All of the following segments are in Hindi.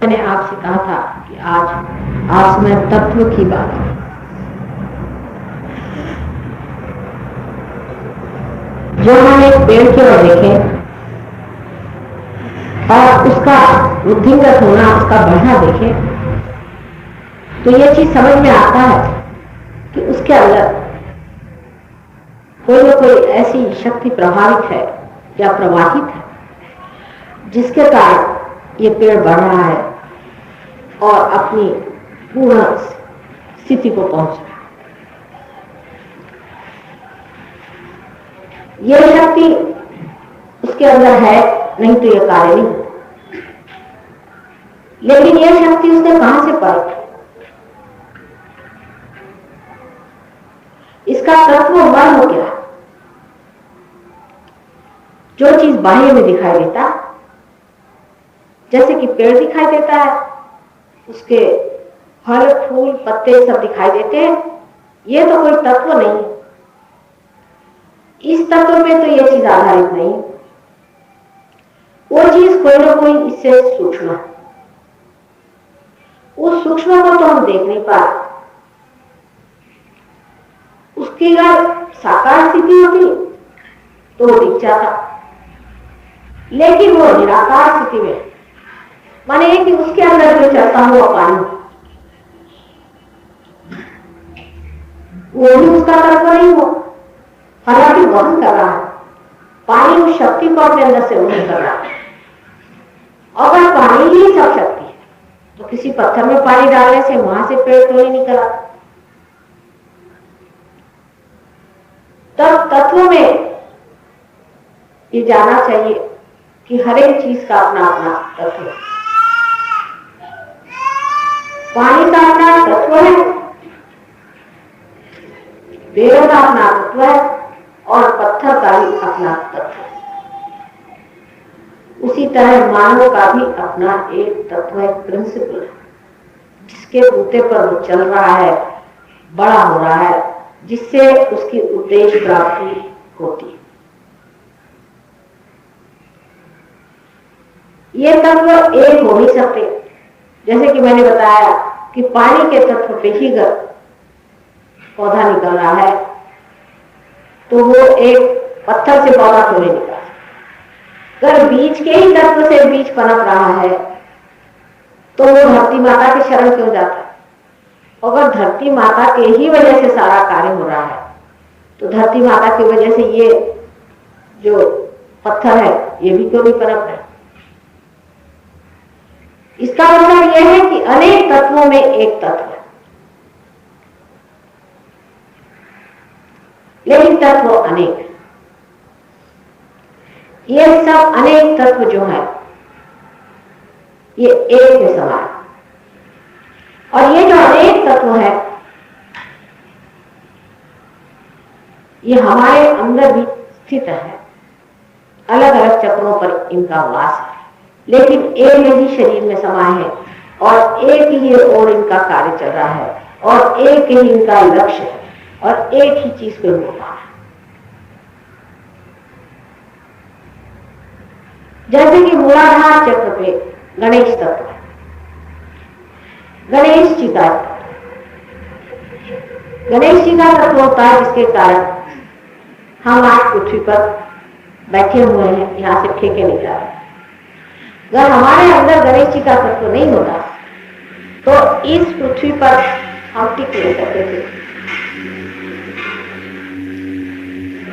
मैंने आपसे कहा था कि आज मैं तत्व की बात करूं। जो हम एक पेड़ की ओर देखें और उसका वृद्धिंगत होना, उसका बढ़ना देखें, तो ये चीज समझ में आता है कि उसके अंदर कोई न कोई ऐसी शक्ति प्रभावित है या प्रवाहित है जिसके कारण ये पेड़ बढ़ रहा है और अपनी पूर्ण स्थिति को पहुंच रहा है। यह शक्ति उसके अंदर है, नहीं तो यह कार्य नहीं होता। लेकिन यह शक्ति उसने कहां से पाई? इसका तत्व मन हो गया। जो चीज बाह्य में दिखाई देता, जैसे कि पेड़ दिखाई देता है, उसके फल फूल पत्ते सब दिखाई देते हैं, ये तो कोई तत्व नहीं। इस तत्व पे तो ये चीज आधारित नहीं। वो चीज कोई ना कोई इससे सूक्ष्म है। उस सूक्ष्म को तो हम देख नहीं पा रहे। उसकी अगर साकार स्थिति होती तो वो दिख जाता, लेकिन वो निराकार स्थिति में, माने कि उसके अंदर जो चलता हुआ पानी, वो भी उसका तत्व नहीं हो, हालांकि वहन कर रहा है। पानी उस शक्ति को अपने अंदर से वहन कर रहा है। अगर पानी ही सब शक्ति है तो किसी पत्थर में पानी डालने से वहां से पेड़ तो नहीं निकला। तब तत्व में ये जानना चाहिए कि हर एक चीज का अपना अपना तत्व है। पानी का अपना तत्व है, पेड़ों का अपना तत्व है और पत्थर का भी अपना तत्व है। उसी तरह मानव का भी अपना एक तत्व है, प्रिंसिपल है, जिसके बूते पर वो चल रहा है, बड़ा हो रहा है, जिससे उसकी उद्देश्य प्राप्ति होती है। ये तत्व एक हो नहीं सकते। जैसे कि मैंने बताया कि पानी के तत्व पे ही अगर पौधा निकल रहा है तो वो एक पत्थर से पौधा थोड़ी निकला। अगर बीज के ही तत्व से बीज पनप रहा है तो वो धरती माता के शरण क्यों जाता है? अगर धरती माता के ही वजह से सारा कार्य हो रहा है तो धरती माता की वजह से ये जो पत्थर है ये भी क्यों नहीं पनप रहा है? इसका मतलब यह है कि अनेक तत्वों में एक तत्व है, लेकिन तत्व अनेक है। ये सब अनेक तत्व जो है ये एक में समा है। और ये जो अनेक तत्व है ये हमारे अंदर भी स्थित है। अलग अलग चक्रों पर इनका वास है, लेकिन एक ही शरीर में समाये है और एक ही ओर इनका कार्य चल रहा है और एक ही इनका लक्ष्य है और एक ही चीज को हो पाना है। जैसे कि मूलाधार चक्र पे गणेश तत्व है, गणेश जी का तत्व होता है, जिसके कारण हम आज पृथ्वी पर बैठे हुए हैं, यहां से फेंके नहीं जा रहे। अगर हमारे अंदर गणेश जी का तत्व नहीं होता तो इस पृथ्वी पर हम टिक नहीं सकते थे।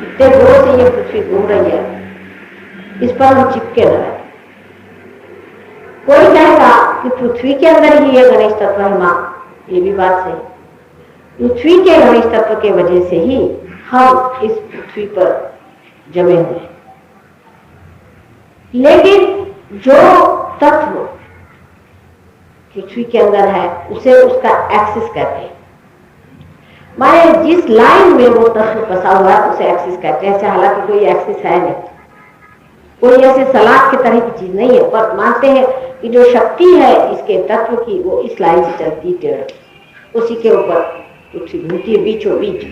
इतने जोर से ये पृथ्वी घूम रही है, इस पर हम चिपके रहे। कोई कहेगा कि पृथ्वी के अंदर ही ये गणेश तत्व है। मां, ये भी बात सही। पृथ्वी के गणेश तत्व के वजह से ही हम इस पृथ्वी पर जमे हुए हैं। लेकिन जो तत्व पृथ्वी के अंदर है उसे उसका एक्सिस कहते हैं। माने जिस लाइन में वो तत्व फंसा हुआ है उसे एक्सिस कहते हैं। हालांकि कोई एक्सिस है नहीं, कोई ऐसे सलाख की तरह की चीज नहीं है, पर मानते हैं कि जो शक्ति है इसके तत्व की वो इस लाइन से चलती है, टेढ़ उसी के ऊपर पृथ्वी घूमती है बीचों बीच।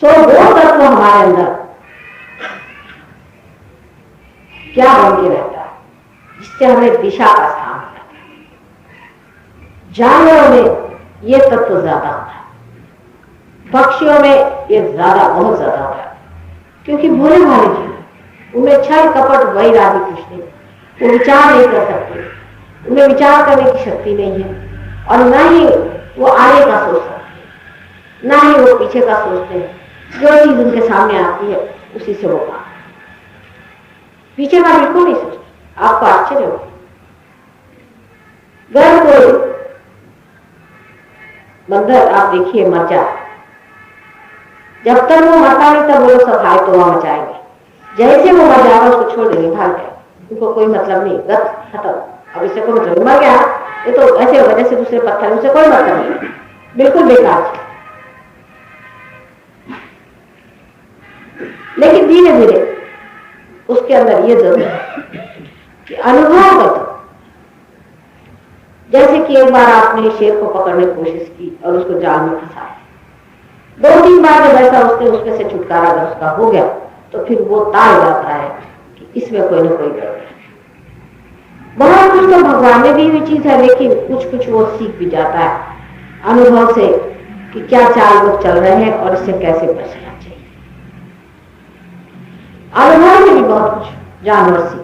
सो वो तत्व हमारे अंदर क्या बन के रहता है, जिससे हमें दिशा का स्थान मिलता है। जानवरों में ये तत्व ज्यादा होता है, पक्षियों में ये ज्यादा, बहुत ज्यादा होता है, क्योंकि भोले भाले जीव, उनमें छल कपट वैर आदि कुछ नहीं, वो विचार नहीं कर सकते, उन्हें विचार करने की शक्ति नहीं है, और न ही वो आगे का सोच सकते हैं, न ही वो पीछे का सोचते हैं। जो चीज उनके सामने आती है उसी से वो काम, पीछे का बिल्कुल नहीं सोचते। आपको आश्चर्य हो, अगर कोई बंदर आप देखिए मर जाए, जब तक वो मरता नहीं तब वो लोग सब हाय तोड़ा मचाएंगे, जैसे वो मर जाएगा उसको छोड़ देंगे, भाग जाए, उनको कोई मतलब नहीं, गत खत्म, अब इससे कोई मतलब, मर गया ये तो ऐसे होगा जैसे दूसरे पत्थर, उससे कोई मतलब नहीं, बिल्कुल बेकार। लेकिन धीरे धीरे उसके अंदर ये जरूर है कि अनुभव कर, जैसे कि एक बार आपने शेर को पकड़ने की कोशिश की और उसको जाल में फंसा, 2-3 बार जब ऐसा उसमें से छुटकारा अगर उसका हो गया तो फिर वो ताल जाता है कि इसमें कोई ना कोई गड़बड़ है। बहुत कुछ तो भगवान ने दी हुई चीज है, लेकिन कुछ कुछ वो सीख भी जाता है अनुभव से कि क्या चाल लोग चल रहे हैं और इससे कैसे बचना चाहिए। अनुभव से भी बहुत कुछ जानवर सीख,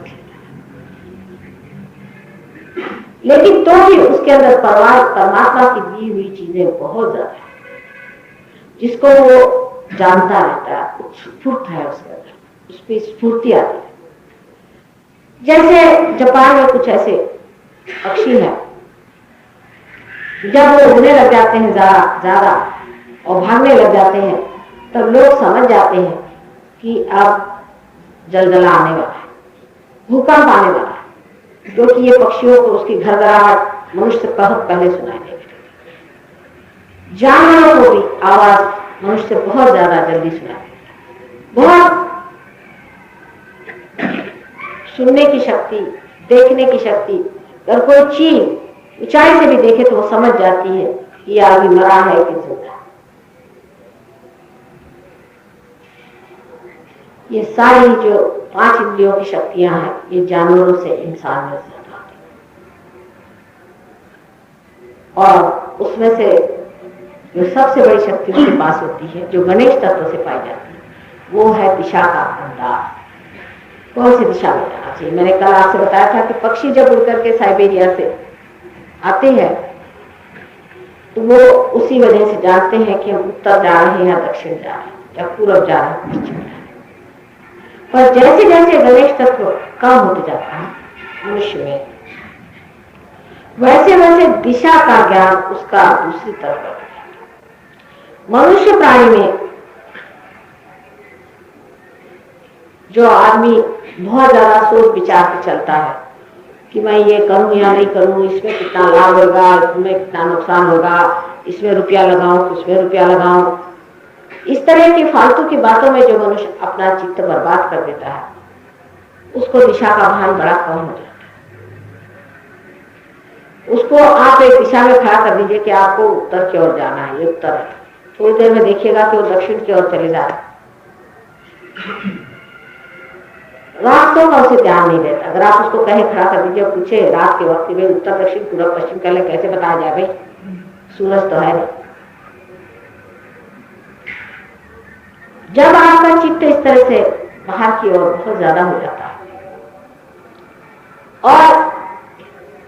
लेकिन तो भी उसके अंदर परमात्मा की दी हुई चीजें बहुत ज्यादा है, जिसको वो जानता रहता है, उत्स्फूर्त है उसके अंदर, उसमें स्फूर्ति आती है। जैसे जापान में कुछ ऐसे पक्षी हैं, जब वो उड़ने लग जाते हैं ज्यादा और भागने लग जाते हैं, तब लोग समझ जाते हैं कि अब जलजला आने वाला है, भूकंप आने वाला है, क्योंकि ये पक्षियों को उसकी घरघराहट मनुष्य से बहुत पहले सुनाई देगी। जानवरों को भी आवाज मनुष्य से बहुत ज्यादा जल्दी सुनाई देती, बहुत सुनने की शक्ति, देखने की शक्ति। अगर कोई चीज ऊंचाई से भी देखे तो वो समझ जाती है कि ये आदमी मरा है कि जिंदा है। ये सारी जो 5 इंद्रियों की शक्तियां हैं, ये जानवरों से इंसान में ज्यादा होती है। और उसमें से जो सबसे बड़ी शक्ति उसके पास होती है, जो गणेश तत्व से पाई जाती है, वो है दिशा का अंदाज। कौन सी दिशा में जाना चाहिए। मैंने कल आपसे बताया था कि पक्षी जब उड़ करके साइबेरिया से आते हैं तो वो उसी वजह से जानते हैं कि हम उत्तर जा रहे हैं या दक्षिण जा रहे हैं या पूर्व जा रहे हैं पश्चिम जा रहे हैं। पर जैसे जैसे गणेश तत्व कम होते जाता है मनुष्य में, वैसे वैसे दिशा का ज्ञान उसका दूसरी तरफ बढ़ जाता है। मनुष्य प्राणी में जो आदमी बहुत ज्यादा सोच विचार के चलता है कि मैं ये करूं या नहीं करूं, इसमें कितना लाभ होगा, इसमें कितना नुकसान होगा, इसमें रुपया लगाऊं, उसमें रुपया लगाऊं, इस तरह की फालतू की बातों में जो मनुष्य अपना चित्त बर्बाद कर देता है, उसको दिशा का भान बड़ा कम हो जाता है। उसको आप एक दिशा में खड़ा कर दीजिए कि आपको उत्तर की ओर जाना है, ये उत्तर है, थोड़ी देर में देखिएगा कि वो दक्षिण की ओर चले जा रहे, रास्तों का उसे ध्यान नहीं देता। अगर आप उसको कहे खड़ा कर दीजिए और पूछे रात के वक्त में उत्तर दक्षिण पूर्व पश्चिम पहले कैसे बताया जाए, भाई सूरज तो है नहीं। जब आपका चित्त इस तरह से बाहर की ओर बहुत ज्यादा हो जाता है, और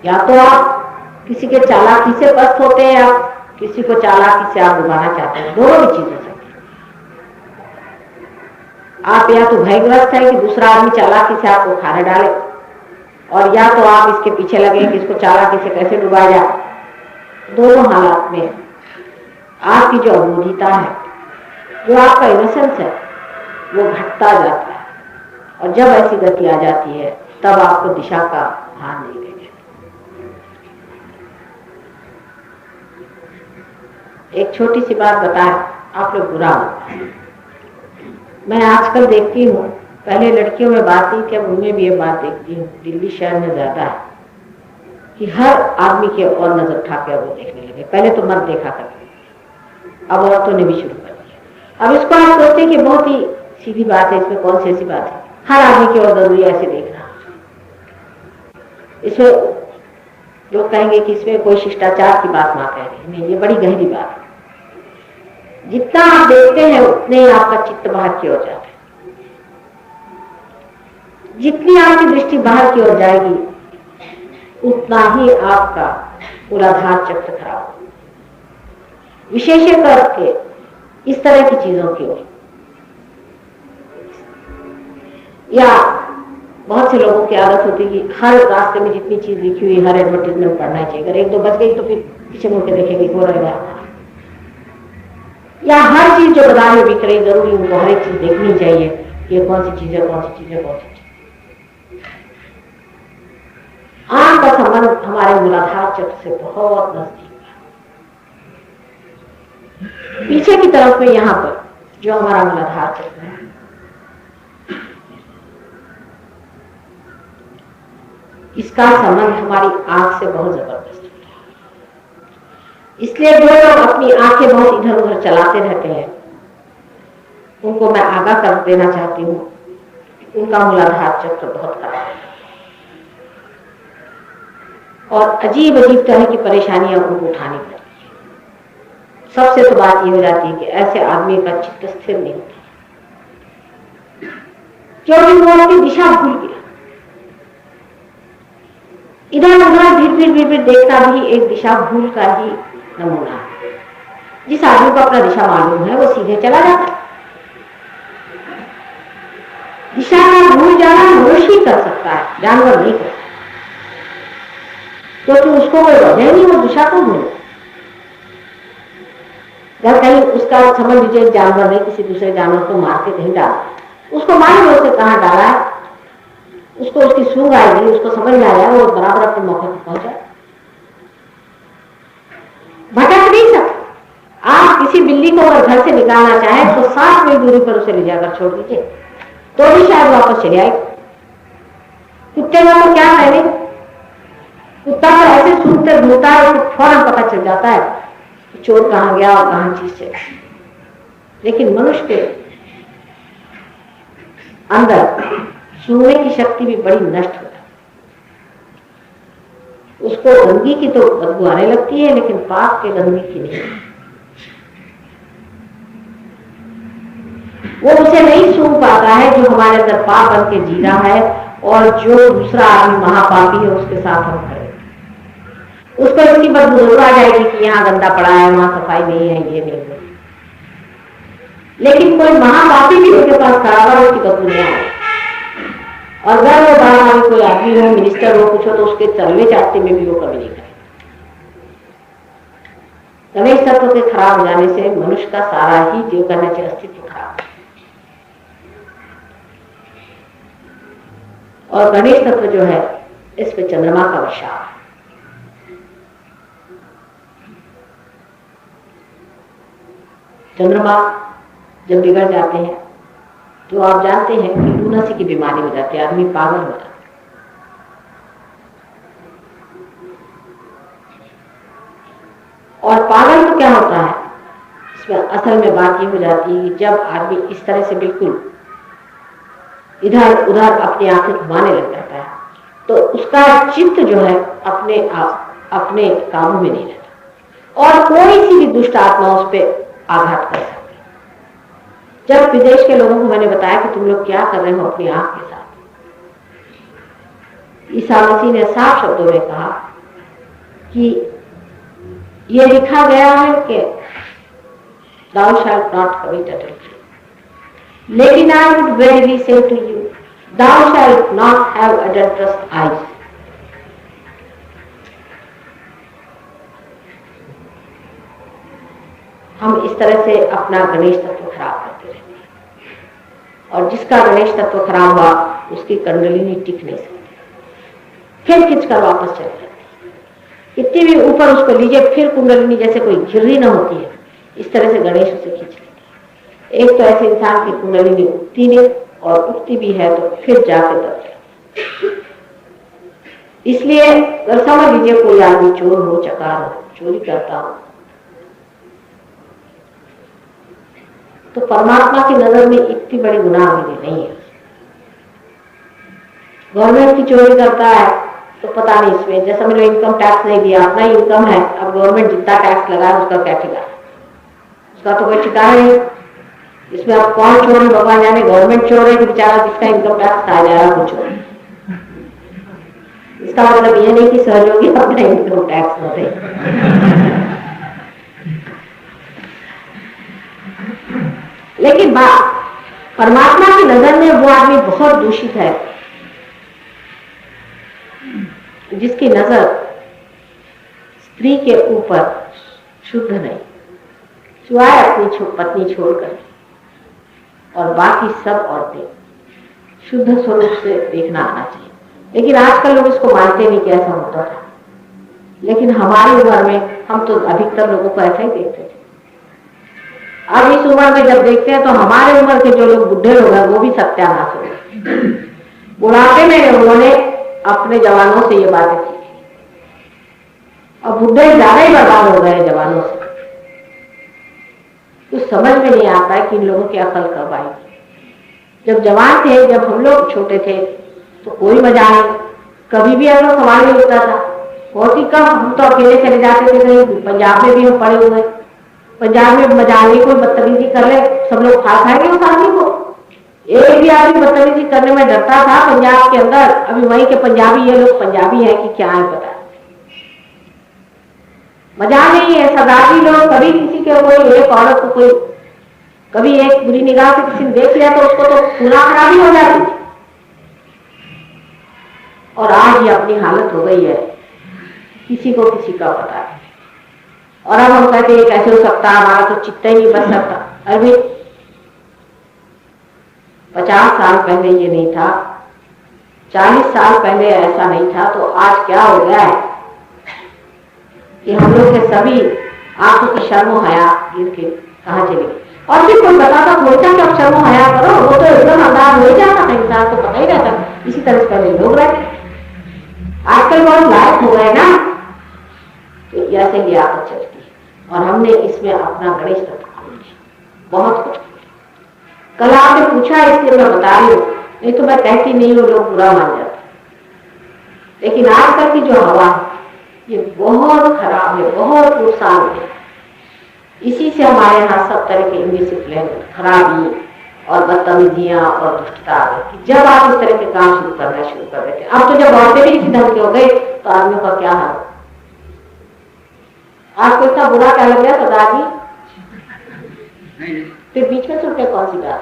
या तो आप किसी के चालाकी से पस्त होते हैं या किसी को चालाकी से आप डुबाना चाहते हैं, दोनों भी चीजें सकती। आप या तो भयग्रस्त है कि दूसरा आदमी चालाकी से आपको खाने डाले, और या तो आप इसके पीछे लगे कि इसको चालाकी से कैसे डुबाया जाए। दोनों हालात में आपकी जो अबोधिता है, जो आपका इनोसेंस है, वो घटता जाता है, और जब ऐसी गति आ जाती है तब आपको दिशा का भान नहीं रहेगा। एक छोटी सी बात बताएं, आप लोग बुरा मत। मैं आजकल देखती हूँ, पहले लड़कियों में बात थी कि अब उनमें भी ये बात देखती हूँ, दिल्ली शहर में ज्यादा है कि हर आदमी की और नजर उठा के वो देखने लगे। पहले तो मर्द देखा करते, अब औरतों ने भी शुरू कर दिया। अब इसको आप सोचते कि बहुत ही सीधी बात है, इसमें कौन सी ऐसी बात है, हर आदमी की और जरूरी ऐसे देखना, इसमें लोग कहेंगे कि इसमें कोई शिष्टाचार की बात ना कह रही, नहीं, ये बड़ी गहरी बात है। जितना आप देखते हैं उतने ही आपका चित्त बाहर की ओर जाता है। जितनी आपकी दृष्टि बाहर की ओर जाएगी उतना ही आपका मूलाधार चक्र खराब होगा, विशेष करके इस तरह की चीजों की ओर। या बहुत से लोगों की आदत होती है कि हर रास्ते में जितनी चीज लिखी हुई हर एडवर्टीजमेंट पढ़ना चाहिए, अगर एक दो बच गई तो फिर पीछे मुड़ के देखेंगे हो रहेगा। या हर चीज जो बाजार में बिक रही जरूरी उनको हर एक चीज देखनी चाहिए कि ये कौन सी चीज है, कौन सी चीज है, कौन सी चीज। आंख का संबंध हमारे मूलाधार चक्र से बहुत नजदीक है। पीछे की तरफ में यहाँ पर जो हमारा मूलाधार चक्र है, इसका संबंध हमारी आंख से बहुत जबरदस्त होता है। इसलिए जो लोग अपनी आंखें बहुत इधर उधर चलाते रहते हैं उनको मैं आगाह कर देना चाहती हूँ, उनका मूलाधार चक्र बहुत खराब है और अजीब अजीब तरह की परेशानियां उनको उठानी पड़ती है। सबसे तो बात ये हो जाती है कि ऐसे आदमी का चित्त स्थिर नहीं होता क्योंकि वो अपनी दिशा भूल गया। इधर उधर भीड़ देखना भी एक दिशा भूल का ही नमूना है। जिस आदमी को अपना दिशा मालूम है वो सीधे चला जाता है। दिशा का भूल जाना मनुष्य ही कर सकता है, जानवर नहीं कर सकता, क्योंकि उसको कोई वजह नहीं, वो दिशा को भूल। अगर कहीं उसका समझ लीजिए जानवर ने किसी दूसरे जानवर को मार के कहीं डाला, उसको मालूम है उसे कहाँ डाला है, उसको उसकी सूंघ आएगी, उसको समझ में आया, वो बराबर अपने मौके पर पहुंचा। भटक नहीं सकता। आप किसी बिल्ली को अगर घर से निकालना चाहे तो 7 मील दूरी पर उसे ले जाकर छोड़ दीजिए तो भी शायद वापस चले आएगी। कुत्ते का तो क्या करें, कुत्ता तो ऐसे सूंघते घूमता है, उसको फौरन पता चल जाता है कि चोर कहाँ गया और कहाँ चीज से। लेकिन मनुष्य के अंदर सूंघने की शक्ति भी बड़ी नष्ट हो जाती है। उसको गंदगी की तो बदबू आने लगती है लेकिन पाप के गंदगी की नहीं। वो उसे नहीं सूंघ पाता है जो हमारे अंदर पाप बन के जी रहा है और जो दूसरा आदमी महापापी है उसके साथ हम खड़े। उसको इसकी बदबू जरूर आ जाएगी कि यहाँ गंदा पड़ा है, वहां सफाई नहीं है, ये नहीं है। लेकिन कोई महापापी भी उसके पास खड़ा हुआ उसकी बदबू नहीं आएगी। और अगर वो बाहर कोई आदमी हो, मिनिस्टर हो, कुछ हो तो उसके चलने चाहते में भी वो कभी नहीं करेगा। गणेश तत्व के खराब हो जाने से मनुष्य का सारा ही जीव का नीचे अस्तित्व खराब है। और गणेश तत्व जो है इस पे चंद्रमा का वर्षाव है। चंद्रमा जब बिगड़ जाते हैं तो आप जानते हैं कि लूनासी की बीमारी हो जाती है, आदमी पागल हो जाता है। और पागल तो क्या होता है, इसमें असल में बात ये हो जाती है कि जब आदमी इस तरह से बिल्कुल इधर उधर अपनी आंखें घुमाने लग जाता है तो उसका चित्त जो है अपने आप अपने काबू में नहीं रहता और कोई सी भी दुष्ट आत्मा उस पर आघात कर सकती। जब विदेश के लोगों को मैंने बताया कि तुम लोग क्या कर रहे हो अपनी आंख के साथ, ईसा मसीह ने साफ शब्दों में कहा कि ये लिखा गया है कि thou shalt not commit adultery, लेकिन I would verily say to you, thou shalt not have adulterous eyes. हम इस तरह से अपना गणेश तत्व खराब करते रहते हैं और जिसका गणेश तत्व खराब हुआ उसकी कुंडलिनी टिक नहीं सकती, फिर खींचकर वापस चले जाती है। इतनी भी ऊपर उसको लीजिए फिर कुंडलिनी जैसे कोई घिर्री न होती है, इस तरह से गणेश उसे खींच लेते हैं। एक तो ऐसे इंसान की कुंडलिनी उठती नहीं और उठती भी है तो फिर जाके दब। इसलिए अगर समझ लीजिए कोई आदमी चोर हो, चकार हो, चोरी करता हो तो परमात्मा की नजर में इतनी बड़ी गुनाह विधि नहीं है। गवर्नमेंट की चोरी करता है तो पता नहीं इसमें, जैसा मैंने इनकम टैक्स नहीं दिया, अपना इनकम है, अब गवर्नमेंट जितना टैक्स लगाए उसका क्या ठिकाना, उसका तो कोई ठिकाना नहीं। इसमें अब कौन चोर है भगवान जाने, गवर्नमेंट चोर है कि बेचारा जिसका इनकम टैक्स खाया जा रहा है कुछ। इसका मतलब ये नहीं कि सहयोगी अपना इनकम टैक्स भरे। लेकिन बात परमात्मा की नजर में वो आदमी बहुत दूषित है जिसकी नजर स्त्री के ऊपर शुद्ध नहीं, सिवाय अपनी पत्नी छोड़कर, और बाकी सब औरतें शुद्ध स्वरूप से देखना आना चाहिए। लेकिन आजकल लोग इसको मानते नहीं कि ऐसा होता था, लेकिन हमारी उम्र में हम तो अधिकतर लोगों को ऐसा ही देखते थे। अब इस उम्र में जब देखते हैं तो हमारे उम्र के जो लोग बुढ़े लोग हैं वो भी सत्यानाश हो गए। बुढ़ापे में उन्होंने अपने जवानों से ये बातें सीखी, और बुढ़े ज्यादा ही बर्बाद हो गए जवानों से। तो समझ में नहीं आता है कि इन लोगों की अकल कब आएगी। जब जवान थे, जब हम लोग छोटे थे तो कोई मजा नहीं, कभी भी हम लोग सवाल नहीं उठता था। बहुत ही कम, हम तो अकेले चले जाते थे कहीं, पंजाब में भी हम पड़े हुए, पंजाब में मजाक कोई बदतमीजी कर ले सब लोग खा खाएंगे उस आदमी को। एक भी आदमी बदतमीजी करने में डरता था पंजाब के अंदर। अभी वहीं के पंजाबी, ये लोग पंजाबी है कि क्या है पता, मजाक नहीं है। सरदारी लोग कभी किसी के कोई एक औरत को कोई कभी एक बुरी निगाह से किसी ने देख लिया तो उसको तो पूरा खराबी हो जाती थी। और आज ये अपनी हालत हो गई है, किसी को किसी का पता नहीं। और अब हम कहते हैं कैसे हो सकता, हमारा तो चित्त ही नहीं बच सकता। अरे 50 साल पहले ये नहीं था, 40 साल पहले ऐसा नहीं था, तो आज क्या हो गया है कि हम लोग के सभी आंखों की शर्म हया गिर के कहाँ चले गए। और फिर कोई बताता सोचा कि अब शर्म हया करो, वो तो एकदम अंदाज हो जाता था, इंसान को पता ही रहता। इसी तरह से पहले लोग रहते, आजकल बहुत लायक हो गए ना, तो ऐसे लियाकत चलती है। और हमने इसमें अपना गणेश रखा बहुत कुछ। कल आपने पूछा इसलिए मैं बता रही हूँ, नहीं तो मैं कहती नहीं हूँ, लोग बुरा मान जाते। लेकिन आजकल की जो हवा ये बहुत खराब है, बहुत नुकसान है। इसी से हमारे यहाँ सब तरह के इंडिसिप्लिन, खराबी और बदतमीजियां और दुष्टता आ गई कि जब आप इस तरह के काम शुरू कर देते। अब तो जब औरतें भी इसी ढंग के हो गए तो आदमियों का क्या हाल। आपको इतना बुरा क्या लग गया सरदार जी? फिर बीच में सुनते कौन सी बात?